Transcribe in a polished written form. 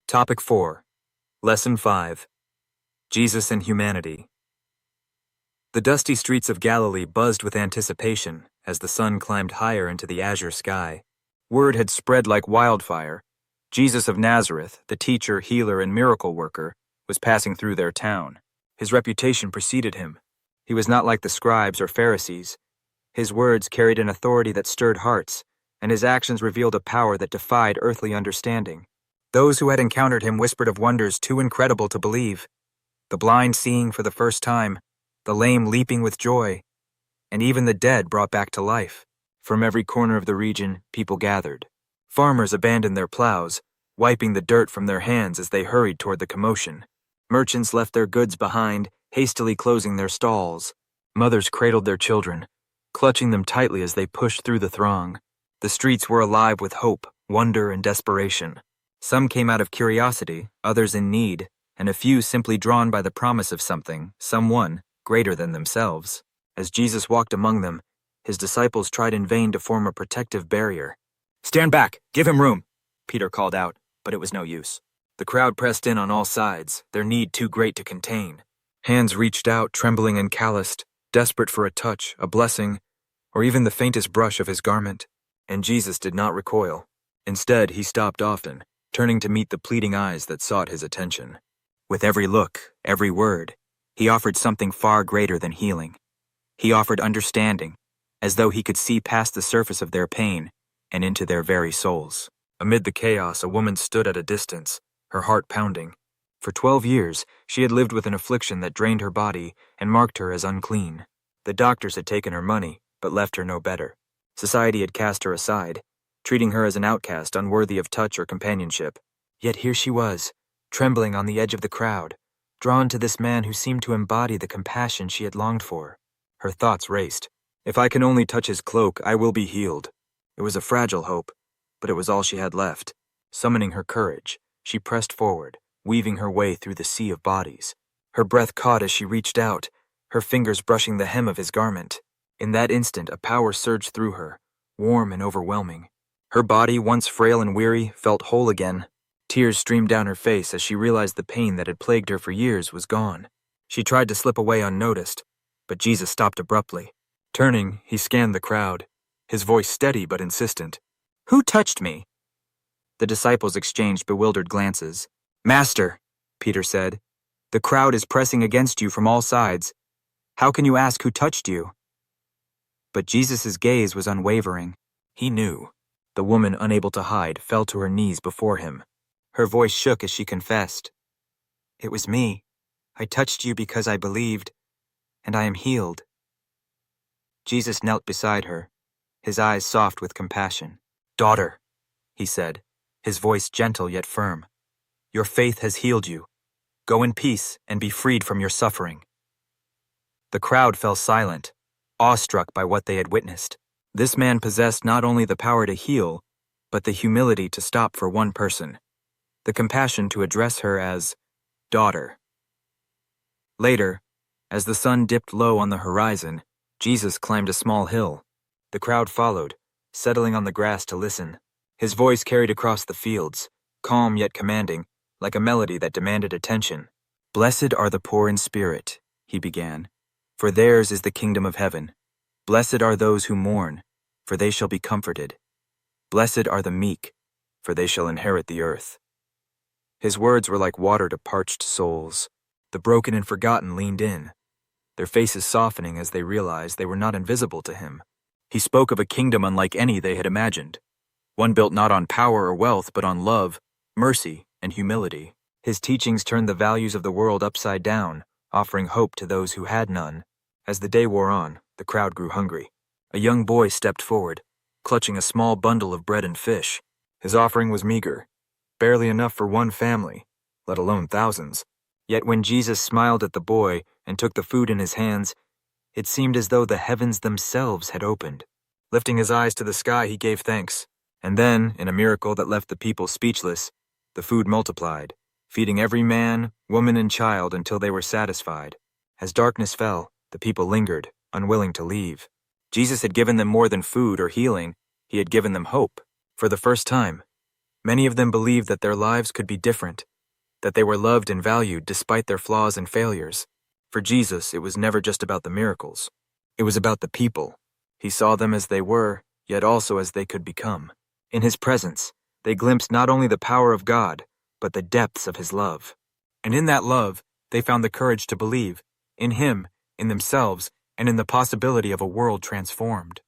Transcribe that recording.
Topic 4. Lesson 5. Jesus and Humanity. The dusty streets of Galilee buzzed with anticipation as the sun climbed higher into the azure sky. Word had spread like wildfire. Jesus of Nazareth, the teacher, healer, and miracle worker, was passing through their town. His reputation preceded him. He was not like the scribes or Pharisees. His words carried an authority that stirred hearts, and his actions revealed a power that defied earthly understanding. Those who had encountered him whispered of wonders too incredible to believe. The blind seeing for the first time, the lame leaping with joy, and even the dead brought back to life. From every corner of the region, people gathered. Farmers abandoned their plows, wiping the dirt from their hands as they hurried toward the commotion. Merchants left their goods behind, hastily closing their stalls. Mothers cradled their children, clutching them tightly as they pushed through the throng. The streets were alive with hope, wonder, and desperation. Some came out of curiosity, others in need, and a few simply drawn by the promise of something, someone, greater than themselves. As Jesus walked among them, his disciples tried in vain to form a protective barrier. "Stand back! Give him room!" Peter called out, but it was no use. The crowd pressed in on all sides, their need too great to contain. Hands reached out, trembling and calloused, desperate for a touch, a blessing, or even the faintest brush of his garment. And Jesus did not recoil. Instead, he stopped often, turning to meet the pleading eyes that sought his attention. With every look, every word, he offered something far greater than healing. He offered understanding, as though he could see past the surface of their pain and into their very souls. Amid the chaos, a woman stood at a distance, her heart pounding. For 12 years, she had lived with an affliction that drained her body and marked her as unclean. The doctors had taken her money, but left her no better. Society had cast her aside, treating her as an outcast unworthy of touch or companionship. Yet here she was, trembling on the edge of the crowd, drawn to this man who seemed to embody the compassion she had longed for. Her thoughts raced. If I can only touch his cloak, I will be healed. It was a fragile hope, but it was all she had left. Summoning her courage, she pressed forward, weaving her way through the sea of bodies. Her breath caught as she reached out, her fingers brushing the hem of his garment. In that instant, a power surged through her, warm and overwhelming. Her body, once frail and weary, felt whole again. Tears streamed down her face as she realized the pain that had plagued her for years was gone. She tried to slip away unnoticed, but Jesus stopped abruptly. Turning, he scanned the crowd, his voice steady but insistent. "Who touched me?" The disciples exchanged bewildered glances. "Master," Peter said, "the crowd is pressing against you from all sides. How can you ask who touched you?" But Jesus' gaze was unwavering. He knew. The woman, unable to hide, fell to her knees before him. Her voice shook as she confessed. "It was me. I touched you because I believed, and I am healed." Jesus knelt beside her, his eyes soft with compassion. "Daughter," he said, his voice gentle yet firm, "your faith has healed you. Go in peace and be freed from your suffering." The crowd fell silent, awestruck by what they had witnessed. This man possessed not only the power to heal, but the humility to stop for one person, the compassion to address her as daughter. Later, as the sun dipped low on the horizon, Jesus climbed a small hill. The crowd followed, settling on the grass to listen. His voice carried across the fields, calm yet commanding, like a melody that demanded attention. "Blessed are the poor in spirit," he began, "for theirs is the kingdom of heaven. Blessed are those who mourn, for they shall be comforted. Blessed are the meek, for they shall inherit the earth." His words were like water to parched souls. The broken and forgotten leaned in, their faces softening as they realized they were not invisible to him. He spoke of a kingdom unlike any they had imagined, one built not on power or wealth but on love, mercy, and humility. His teachings turned the values of the world upside down, offering hope to those who had none. As the day wore on, the crowd grew hungry. A young boy stepped forward, clutching a small bundle of bread and fish. His offering was meager, barely enough for one family, let alone thousands. Yet when Jesus smiled at the boy and took the food in his hands, it seemed as though the heavens themselves had opened. Lifting his eyes to the sky, he gave thanks. And then, in a miracle that left the people speechless, the food multiplied, feeding every man, woman, and child until they were satisfied. As darkness fell, the people lingered, unwilling to leave. Jesus had given them more than food or healing. He had given them hope. For the first time, Many of them believed that their lives could be different, that they were loved and valued despite their flaws and failures. For Jesus, it was never just about the miracles. It was about the people. He saw them as they were, yet also as they could become. In his presence, they glimpsed not only the power of God, but the depths of his love. And in that love, they found the courage to believe, in him, in themselves, and in the possibility of a world transformed.